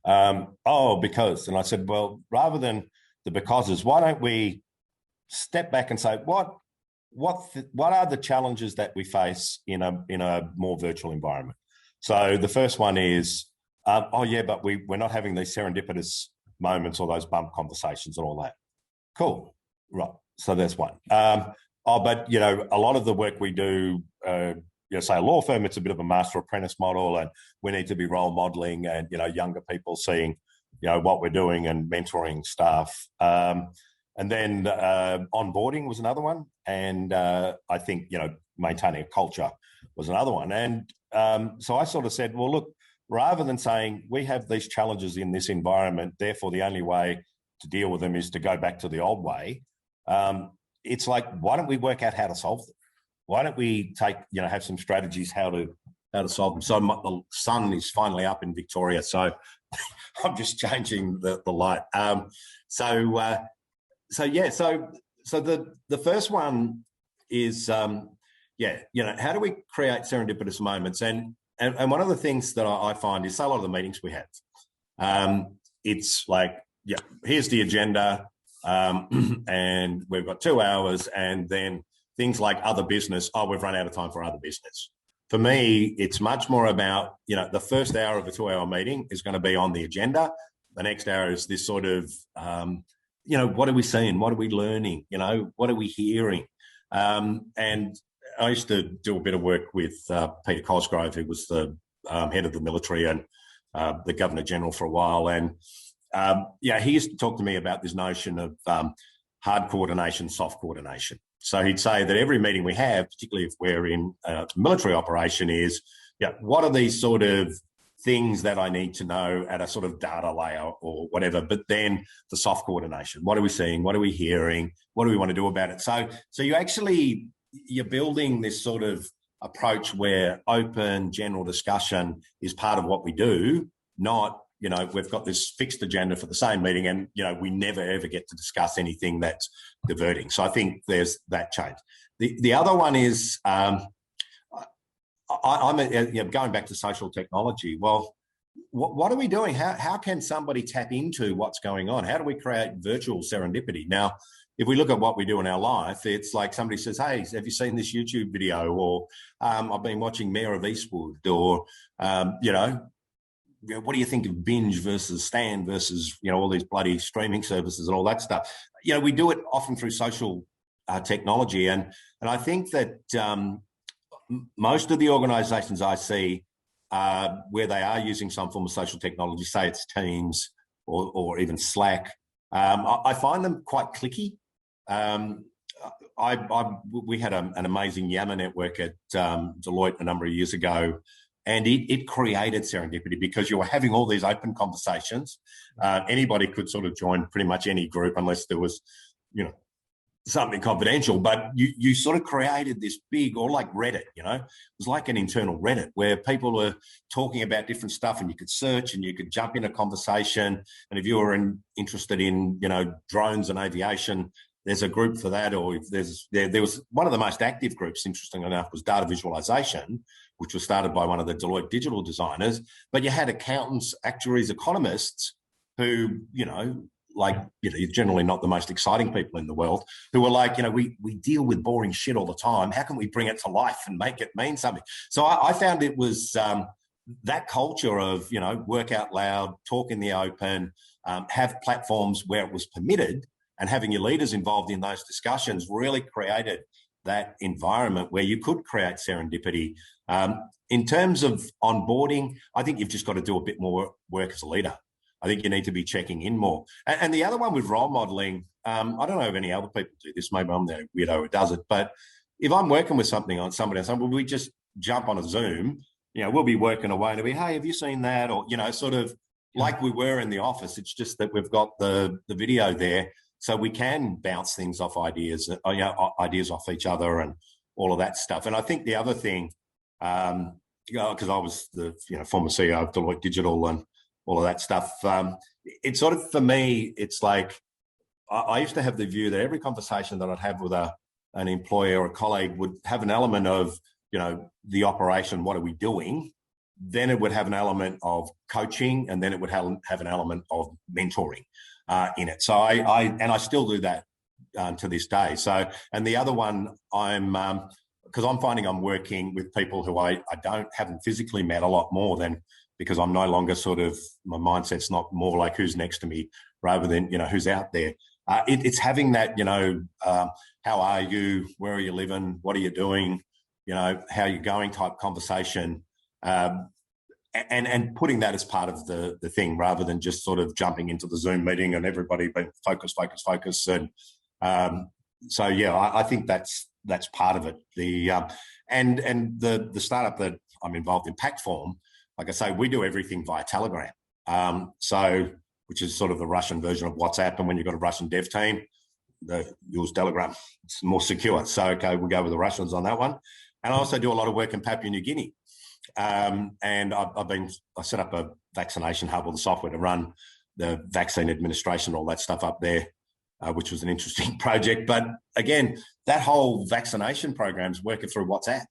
Because. And I said, well, rather than the becauses, why don't we step back and say, what are the challenges that we face in a more virtual environment? So the first one is, but we're not having these serendipitous moments or those bump conversations and all that. Cool. Right. So there's one. But a lot of the work we do, say a law firm, it's a bit of a master apprentice model, and we need to be role modeling and, younger people seeing, what we're doing and mentoring staff. And then onboarding was another one. And I think, maintaining a culture was another one. And so I sort of said, well, look, rather than saying we have these challenges in this environment, therefore the only way to deal with them is to go back to the old way. It's like, why don't we work out how to solve them? Why don't we have some strategies how to solve them? So the sun is finally up in Victoria, so I'm just changing the light. So the first one is how do we create serendipitous moments? And one of the things that I find is, so a lot of the meetings we have, it's like, here's the agenda, and we've got 2 hours, and then things like other business, we've run out of time for other business. For me, it's much more about, the first hour of a 2-hour meeting is going to be on the agenda. The next hour is this sort of, what are we seeing? What are we learning? What are we hearing? And I used to do a bit of work with Peter Cosgrove, who was the head of the military and the Governor General for a while. And he used to talk to me about this notion of hard coordination, soft coordination. So he'd say that every meeting we have, particularly if we're in a military operation, is, what are these sort of things that I need to know at a sort of data layer or whatever, but then the soft coordination. What are we seeing? What are we hearing? What do we want to do about it? So you're building this sort of approach where open general discussion is part of what we do, not, we've got this fixed agenda for the same meeting and, we never ever get to discuss anything that's diverting. So I think there's that change. The other one is, I'm going back to social technology. Well, what are we doing? How can somebody tap into what's going on? How do we create virtual serendipity? Now, if we look at what we do in our life, it's like somebody says, hey, have you seen this YouTube video? Or I've been watching Mayor of Eastwood, or, what do you think of Binge versus Stan versus, all these bloody streaming services and all that stuff? We do it often through social technology. And I think that most of the organisations I see where they are using some form of social technology, say it's Teams or even Slack, I find them quite clicky. We had an amazing Yammer network at Deloitte a number of years ago, and it created serendipity because you were having all these open conversations. Anybody could sort of join pretty much any group unless there was, something confidential, but you sort of created this big, or like Reddit, it was like an internal Reddit where people were talking about different stuff, and you could search and you could jump in a conversation. And if you were interested in, drones and aviation, there's a group for that. Or if there was one of the most active groups, interestingly enough, was data visualization, which was started by one of the Deloitte digital designers. But you had accountants, actuaries, economists who, you're generally not the most exciting people in the world, who were like, we deal with boring shit all the time. How can we bring it to life and make it mean something? So I found it was that culture of, work out loud, talk in the open, have platforms where it was permitted, and having your leaders involved in those discussions really created that environment where you could create serendipity. In terms of onboarding, I think you've just got to do a bit more work as a leader. I think you need to be checking in more. And the other one with role modelling, I don't know if any other people do this. Maybe I'm the weirdo who does it. But if I'm working with something on somebody else, will we just jump on a Zoom? We'll be working away and it'll be, hey, have you seen that? Or, sort of like we were in the office. It's just that we've got the video there, so we can bounce things off ideas off each other and all of that stuff. And I think the other thing, because I was the former CEO of Deloitte Digital and all of that stuff. It's sort of, for me, it's like I used to have the view that every conversation that I'd have with an employer or a colleague would have an element of, the operation, what are we doing? Then it would have an element of coaching, and then it would have an element of mentoring in it. So I still do that to this day. So, and the other one, because I'm finding I'm working with people who I haven't physically met a lot more than, because I'm no longer sort of, my mindset's not more like who's next to me rather than, who's out there. It's having that, how are you? Where are you living? What are you doing? How are you going type conversation. And putting that as part of the thing rather than just sort of jumping into the Zoom meeting and everybody being focus. And so, I think that's part of it. And the startup that I'm involved in, Pactform, like I say, we do everything via Telegram. Which is sort of the Russian version of WhatsApp. And when you've got a Russian dev team, they use Telegram. It's more secure. So, okay, we'll go with the Russians on that one. And I also do a lot of work in Papua New Guinea. And I set up a vaccination hub, or the software to run the vaccine administration, all that stuff up there, which was an interesting project. But again, that whole vaccination program is working through WhatsApp.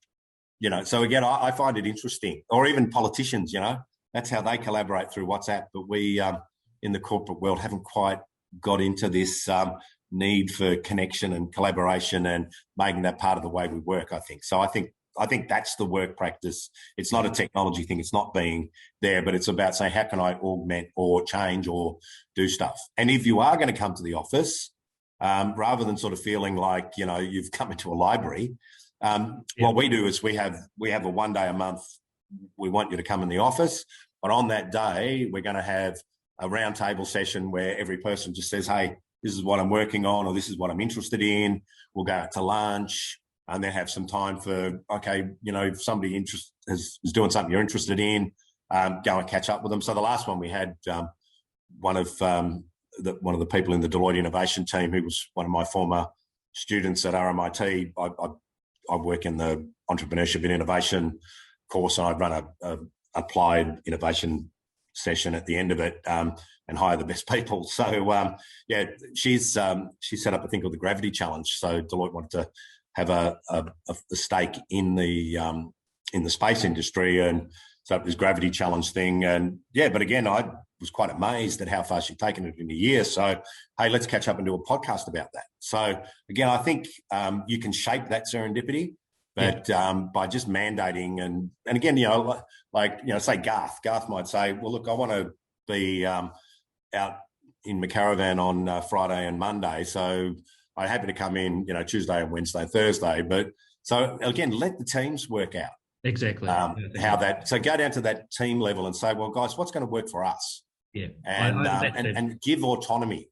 So again, I find it interesting. Or even politicians, that's how they collaborate through WhatsApp. But we, in the corporate world, haven't quite got into this need for connection and collaboration and making that part of the way we work, I think. So I think that's the work practice. It's not a technology thing. It's not being there, but it's about saying, how can I augment or change or do stuff? And if you are going to come to the office, rather than sort of feeling like, you've come into a library, what we do is we have a 1 day a month. We want you to come in the office, but on that day, we're going to have a roundtable session where every person just says, hey, this is what I'm working on, or this is what I'm interested in. We'll go out to lunch and then have some time for, okay, if somebody is doing something you're interested in, go and catch up with them. So the last one we had, one of the people in the Deloitte Innovation team, who was one of my former students at RMIT. I work in the entrepreneurship and innovation course, and I run a applied innovation session at the end of it, and hire the best people. So she set up a thing called the Gravity Challenge. So Deloitte wanted to have a stake in the space industry, and so it was Gravity Challenge thing. And but again, I was quite amazed at how far she'd taken it in a year. So hey, let's catch up and do a podcast about that. So again, I think you can shape that serendipity. But by just mandating and again, say Garth might say, well, look, I want to be out in McCaravan on Friday and Monday, so I'm happy to come in, Tuesday and Wednesday and Thursday. But so again, let the teams work out exactly how that. So go down to that team level and say, well, guys, what's going to work for us? Yeah, and give autonomy.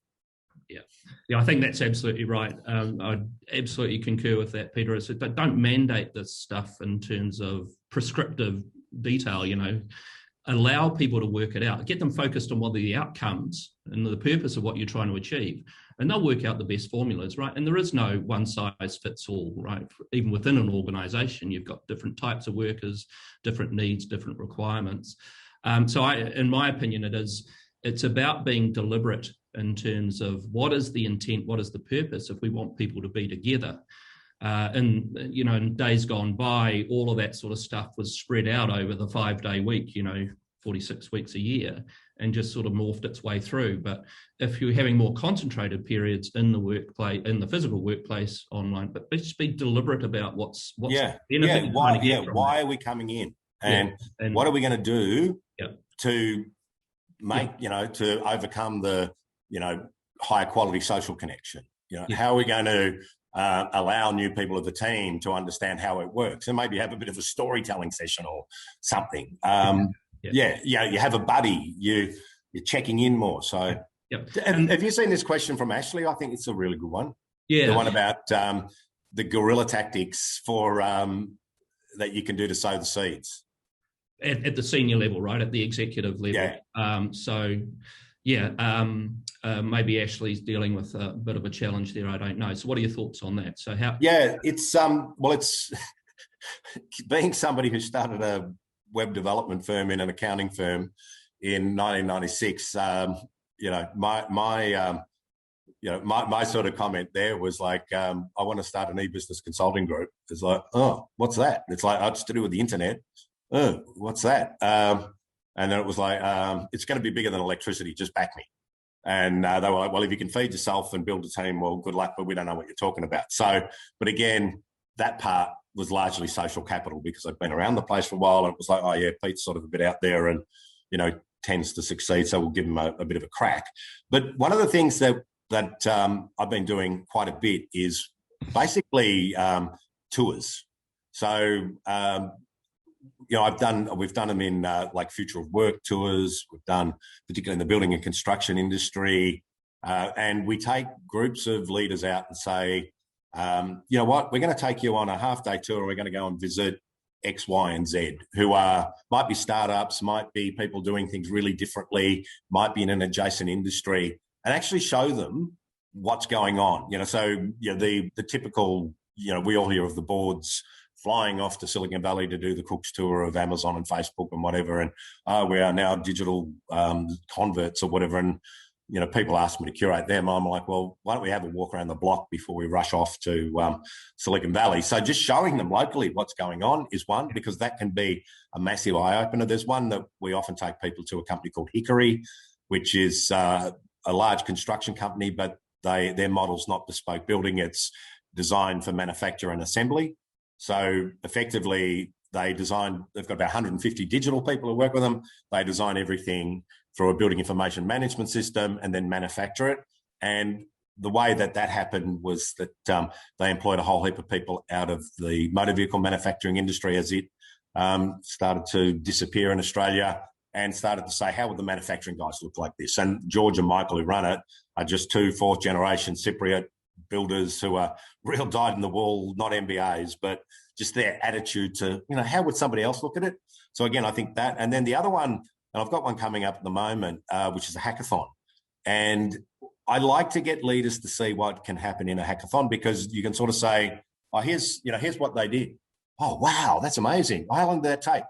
Yeah, I think that's absolutely right. I absolutely concur with that, Peter. But don't mandate this stuff in terms of prescriptive detail. Allow people to work it out. Get them focused on what are the outcomes and the purpose of what you're trying to achieve, and they'll work out the best formulas, right? And there is no one size fits all, right? Even within an organisation, you've got different types of workers, different needs, different requirements. In my opinion, it's about being deliberate in terms of what is the intent, what is the purpose if we want people to be together. In days gone by, all of that sort of stuff was spread out over the 5-day week, 46 weeks a year, and just sort of morphed its way through. But if you're having more concentrated periods in the workplace, in the physical workplace online, but just be deliberate about what's why are we coming in, and what are we going to do to make to overcome the higher quality social connection. How are we going to allow new people of the team to understand how it works, and maybe have a bit of a storytelling session or something. You have a buddy, you're checking in more. So have you seen this question from Ashley? I think it's a really good one. Yeah. The one about the guerrilla tactics for that you can do to sow the seeds. At the senior level, right? At the executive level. Maybe Ashley's dealing with a bit of a challenge there. I don't know. So what are your thoughts on that? So how? Yeah, it's being somebody who started a web development firm in an accounting firm in 1996. My sort of comment there was like, I want to start an e-business consulting group. It's like, oh, what's that? It's like, oh, it's to do with the internet. Oh, what's that? And then it was like, it's going to be bigger than electricity. Just back me. And they were like, well, if you can feed yourself and build a team, well, good luck, but we don't know what you're talking about. So, but again, that part was largely social capital because I'd been around the place for a while. And it was like, oh, yeah, Pete's sort of a bit out there and, tends to succeed. So we'll give him a bit of a crack. But one of the things that I've been doing quite a bit is basically tours. So, we've done them in like future of work tours. We've done particularly in the building and construction industry, and we take groups of leaders out and say, you know what, we're going to take you on a half-day tour. And we're going to go and visit X, Y, and Z, who might be startups, might be people doing things really differently, might be in an adjacent industry, and actually show them what's going on. So the typical, we all hear of the boards flying off to Silicon Valley to do the Cook's tour of Amazon and Facebook and whatever, and we are now digital converts or whatever, and people ask me to curate them. I'm like, well, why don't we have a walk around the block before we rush off to Silicon Valley? So just showing them locally what's going on is one, because that can be a massive eye-opener. There's one that we often take people to, a company called Hickory, which is a large construction company, but their model's not bespoke building. It's designed for manufacture and assembly. So effectively, they've got about 150 digital people who work with them. They design everything through a building information management system and then manufacture it. And the way that happened was that they employed a whole heap of people out of the motor vehicle manufacturing industry as it started to disappear in Australia, and started to say, how would the manufacturing guys look like this? And George and Michael, who run it, are just two fourth-generation Cypriot builders who are real dyed-in-the-wool, not MBAs, but just their attitude to, how would somebody else look at it? So again, I think that. And then the other one, and I've got one coming up at the moment, which is a hackathon. And I like to get leaders to see what can happen in a hackathon, because you can sort of say, oh, here's what they did. Oh, wow, that's amazing. How long did that take?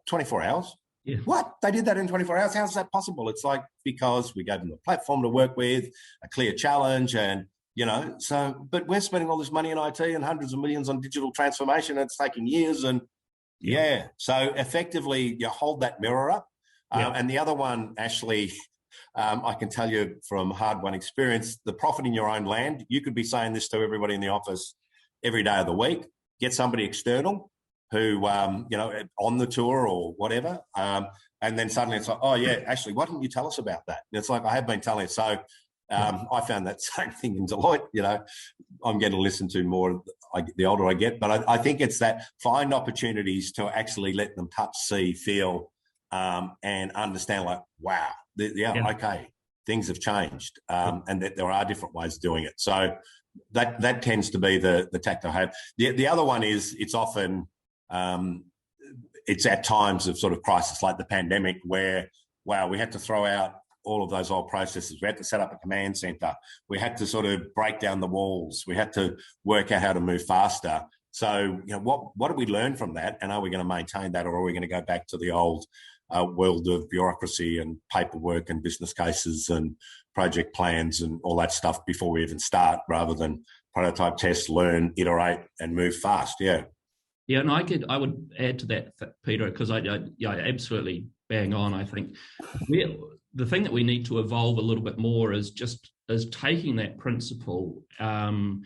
24 hours. Yeah. What? They did that in 24 hours? How's that possible? It's like, because we gave them a platform to work with, a clear challenge, and, but we're spending all this money in IT and hundreds of millions on digital transformation, and it's taking years. And so effectively you hold that mirror up. And the other one, Ashley, I can tell you from hard-won experience, the profit in your own land. You could be saying this to everybody in the office every day of the week. Get somebody external who, on the tour or whatever, and then suddenly it's like, oh yeah, Ashley, why didn't you tell us about that? And it's like, I have been telling you. So I found that same thing in Deloitte. I'm getting to listen to more the older I get, but I think it's that, find opportunities to actually let them touch, see, feel, and understand, like, wow, okay, things have changed, and that there are different ways of doing it. So that tends to be the tact I have. The other one is, it's often, it's at times of sort of crisis, like the pandemic, where, wow, we had to throw out all of those old processes. We had to set up a command center. We had to sort of break down the walls. We had to work out how to move faster. So, what did we learn from that? And are we going to maintain that, or are we going to go back to the old world of bureaucracy and paperwork and business cases and project plans and all that stuff before we even start, rather than prototype, test, learn, iterate, and move fast? Yeah. Yeah, and I would add to that, Peter, because I absolutely bang on. I think the thing that we need to evolve a little bit more is taking that principle and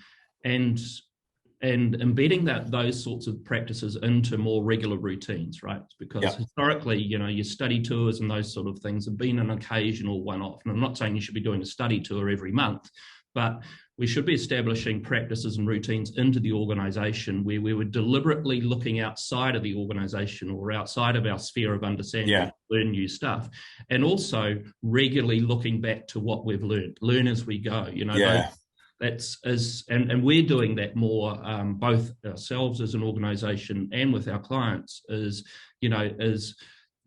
embedding those sorts of practices into more regular routines, right? Because historically, your study tours and those sort of things have been an occasional one-off. And I'm not saying you should be doing a study tour every month, but we should be establishing practices and routines into the organisation where we were deliberately looking outside of the organisation or outside of our sphere of understanding to learn new stuff, and also regularly looking back to what we've learn as we go. And we're doing that more, both ourselves as an organisation and with our clients, is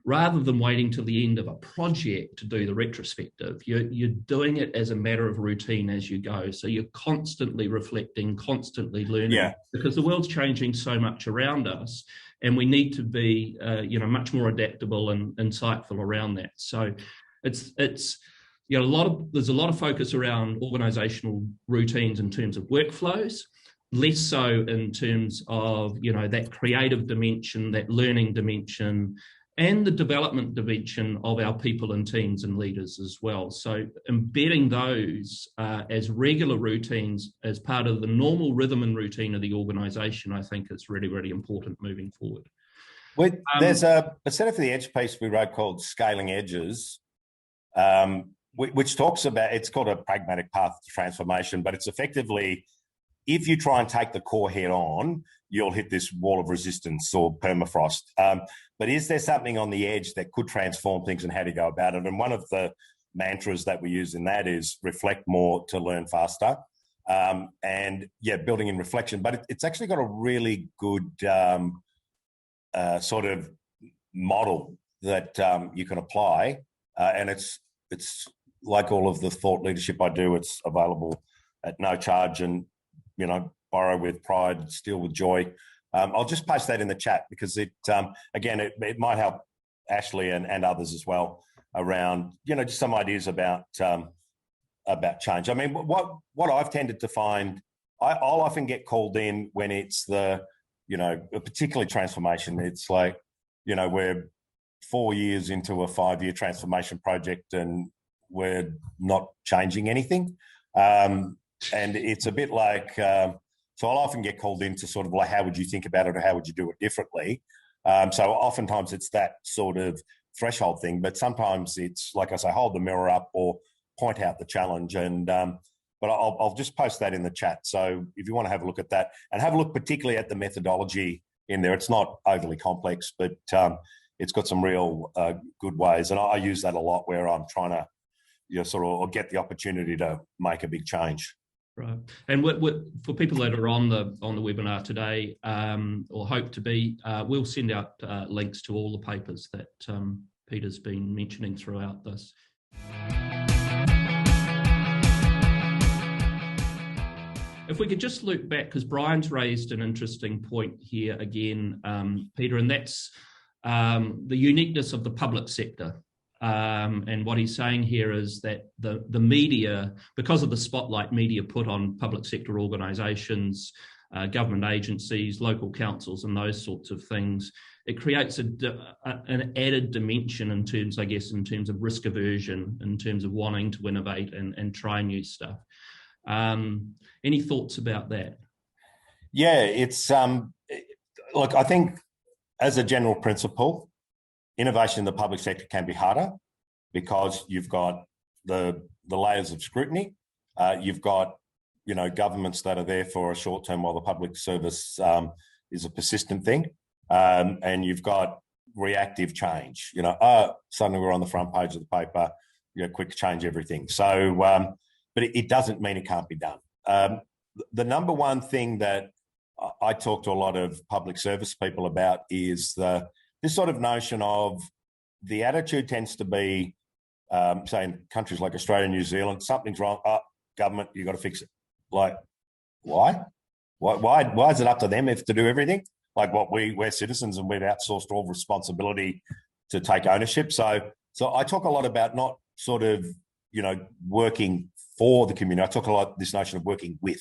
rather than waiting till the end of a project to do the retrospective, you're doing it as a matter of routine as you go. So you're constantly reflecting, constantly learning, because the world's changing so much around us, and we need to be, much more adaptable and insightful around that. So it's there's a lot of focus around organisational routines in terms of workflows, less so in terms of that creative dimension, that learning dimension, and the development dimension of our people and teams and leaders as well. So embedding those as regular routines as part of the normal rhythm and routine of the organisation, I think is really, really important moving forward. There's a Center for the Edge piece we wrote called Scaling Edges, which talks about, it's called a pragmatic path to transformation, but it's effectively, if you try and take the core head on, you'll hit this wall of resistance or permafrost. But is there something on the edge that could transform things, and how do you go about it? And one of the mantras that we use in that is reflect more to learn faster. Building in reflection. But it's actually got a really good sort of model that you can apply, and it's like all of the thought leadership I do. It's available at no charge, and borrow with pride, steal with joy. I'll just post that in the chat because it again it might help Ashley and others as well around just some ideas about change. I mean, what I've tended to find, I'll often get called in when it's particularly transformation. It's like, we're 4 years into a 5-year transformation project and we're not changing anything. And it's a bit like, so I'll often get called in to sort of like, how would you think about it or how would you do it differently? So oftentimes it's that sort of threshold thing, but sometimes it's, like I say, hold the mirror up or point out the challenge. And but I'll just post that in the chat. So if you want to have a look at that and have a look particularly at the methodology in there, it's not overly complex, but it's got some real good ways. And I use that a lot where I'm trying to sort of get the opportunity to make a big change. Right. And for people that are on the webinar today, or hope to be, we'll send out links to all the papers that Peter's been mentioning throughout this. If we could just look back, because Brian's raised an interesting point here again, Peter, and that's the uniqueness of the public sector. And what he's saying here is that the media, because of the spotlight media put on public sector organisations, government agencies, local councils and those sorts of things, it creates an added dimension in terms of risk aversion, in terms of wanting to innovate and try new stuff. Any thoughts about that? Yeah, it's look, I think as a general principle, innovation in the public sector can be harder because you've got the layers of scrutiny. You've got governments that are there for a short term while the public service is a persistent thing, and you've got reactive change. Suddenly we're on the front page of the paper. Quick change everything. So, but it doesn't mean it can't be done. The number one thing that I talk to a lot of public service people about is this sort of notion of the attitude tends to be, say in countries like Australia and New Zealand, something's wrong. Government, you've got to fix it. Like, why? Why is it up to them if to do everything? Like we're citizens and we've outsourced all responsibility to take ownership. So I talk a lot about not sort of, working for the community. I talk a lot this notion of working with.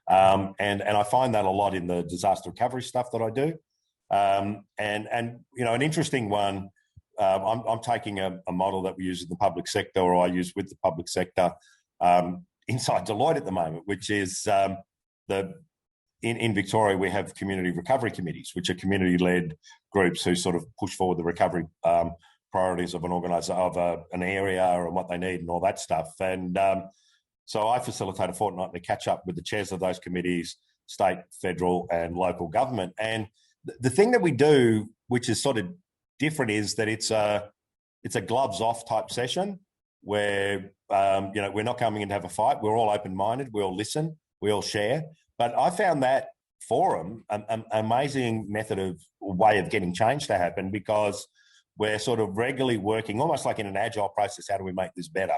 And I find that a lot in the disaster recovery stuff that I do. And an interesting one, I'm taking a model that we use in the public sector, or I use with the public sector inside Deloitte at the moment, which is in Victoria, we have community recovery committees, which are community-led groups who sort of push forward the recovery priorities of an organisation, of an area and what they need and all that stuff. And so I facilitate a fortnightly catch-up with the chairs of those committees, state, federal and local government. And the thing that we do, which is sort of different, is that it's a gloves-off type session where, we're not coming in to have a fight. We're all open-minded. We all listen. We all share. But I found that forum an amazing method of way of getting change to happen, because we're sort of regularly working almost like in an agile process. How do we make this better?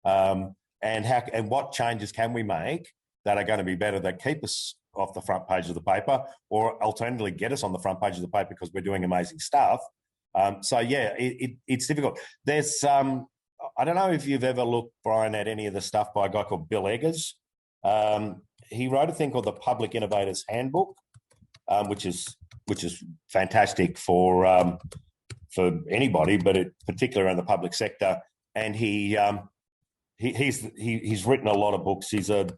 And what changes can we make that are going to be better, that keep us off the front page of the paper, or alternatively get us on the front page of the paper because we're doing amazing stuff. So yeah, it's difficult. There's I don't know if you've ever looked, Brian, at any of the stuff by a guy called Bill Eggers. He wrote a thing called the Public Innovators Handbook, which is fantastic for anybody, but particularly around the public sector. And he's written a lot of books. He's a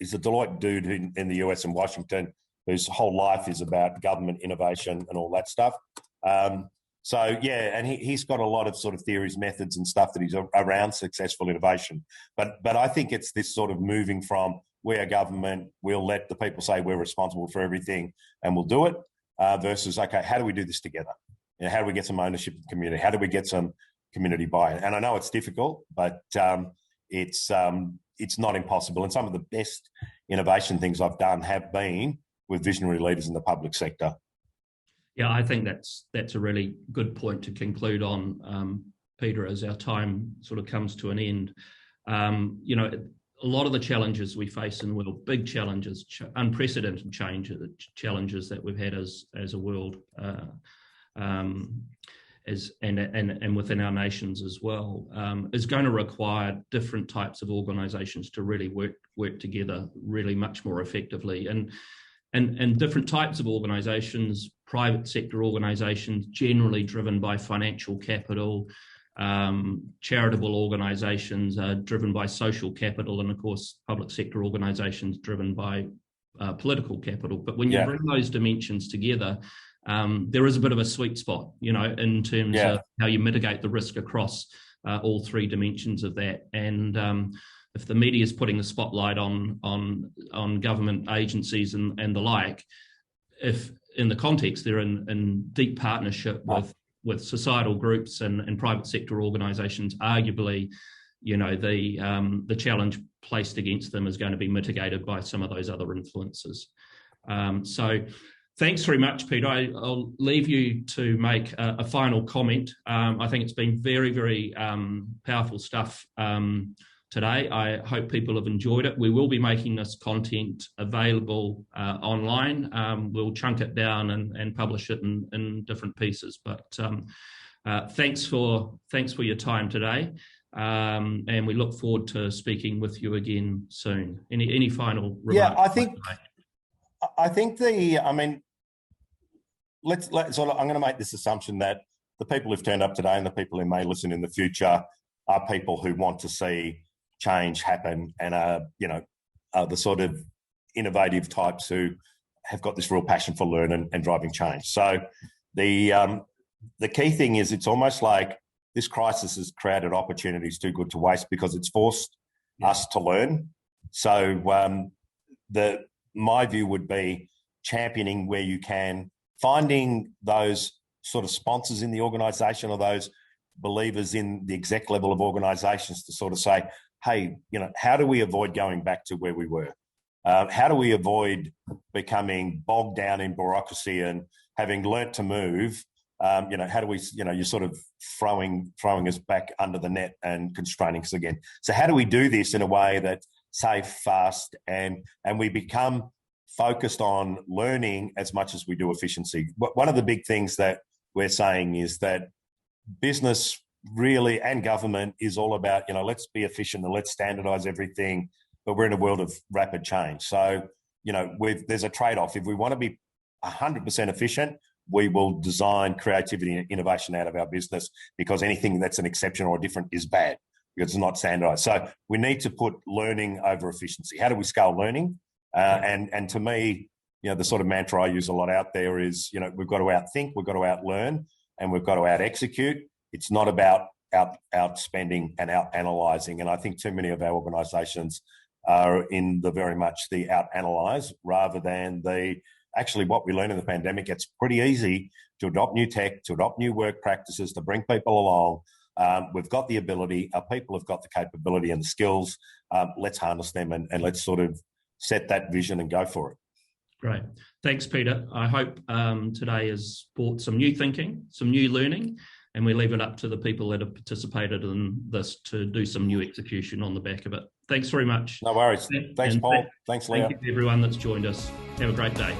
Deloitte dude in the US and Washington, whose whole life is about government innovation and all that stuff. So yeah, and he's got a lot of sort of theories, methods, and stuff that he's around successful innovation. But I think it's this sort of moving from, we're government, we'll let the people say we're responsible for everything and we'll do it, versus, okay, how do we do this together? How do we get some ownership in the community? How do we get some community buy-in? And I know it's difficult, but it's not impossible. And some of the best innovation things I've done have been with visionary leaders in the public sector. Yeah, I think that's a really good point to conclude on, Peter, as our time sort of comes to an end. You know, a lot of the challenges we face in the world, big challenges, unprecedented challenges that we've had as a world, and within our nations as well, is going to require different types of organisations to really work together really much more effectively. And different types of organisations, private sector organisations, generally driven by financial capital, charitable organisations driven by social capital, and of course public sector organisations driven by political capital. But when you bring those dimensions together, there is a bit of a sweet spot, you know, in terms of how you mitigate the risk across all three dimensions of that. And if the media is putting the spotlight on government agencies and the like, if in the context they're in deep partnership with societal groups and private sector organisations, arguably, you know, the challenge placed against them is going to be mitigated by some of those other influences. So thanks very much, Peter. I'll leave you to make a final comment. I think it's been very, very powerful stuff today. I hope people have enjoyed it. We will be making this content available online. We'll chunk it down and publish it in different pieces. But thanks for your time today, and we look forward to speaking with you again soon. Any final remarks? Yeah, I think I mean, let's I'm going to make this assumption that the people who've turned up today and the people who may listen in the future are people who want to see change happen and are the sort of innovative types who have got this real passion for learning and driving change. So the key thing is, it's almost like this crisis has created opportunities too good to waste, because it's forced us to learn. So my view would be championing where you can, finding those sort of sponsors in the organisation or those believers in the exec level of organisations to sort of say, hey, you know, how do we avoid going back to where we were? How do we avoid becoming bogged down in bureaucracy and having learnt to move? How do we, you're sort of throwing us back under the net and constraining us again. So how do we do this in a way that's safe, fast, and we become focused on learning as much as we do efficiency? One of the big things that we're saying is that business really, and government, is all about, let's be efficient and let's standardise everything, but we're in a world of rapid change. So, there's a trade-off. If we want to be 100% efficient, we will design creativity and innovation out of our business, because anything that's an exception or different is bad because it's not standardised. So we need to put learning over efficiency. How do we scale learning? And to me, the sort of mantra I use a lot out there is, we've got to outthink, we've got to outlearn, and we've got to out-execute. It's not about outspending and out-analysing. And I think too many of our organisations are in very much the out-analyse rather than actually what we learned in the pandemic. It's pretty easy to adopt new tech, to adopt new work practices, to bring people along. We've got the ability, our people have got the capability and the skills. Let's harness them and let's sort of set that vision and go for it. Great. Thanks, Peter. I hope today has brought some new thinking, some new learning, and we leave it up to the people that have participated in this to do some new execution on the back of it. Thanks very much. No worries. Thanks, Paul. Thanks, Leo. Thank you to everyone that's joined us. Have a great day.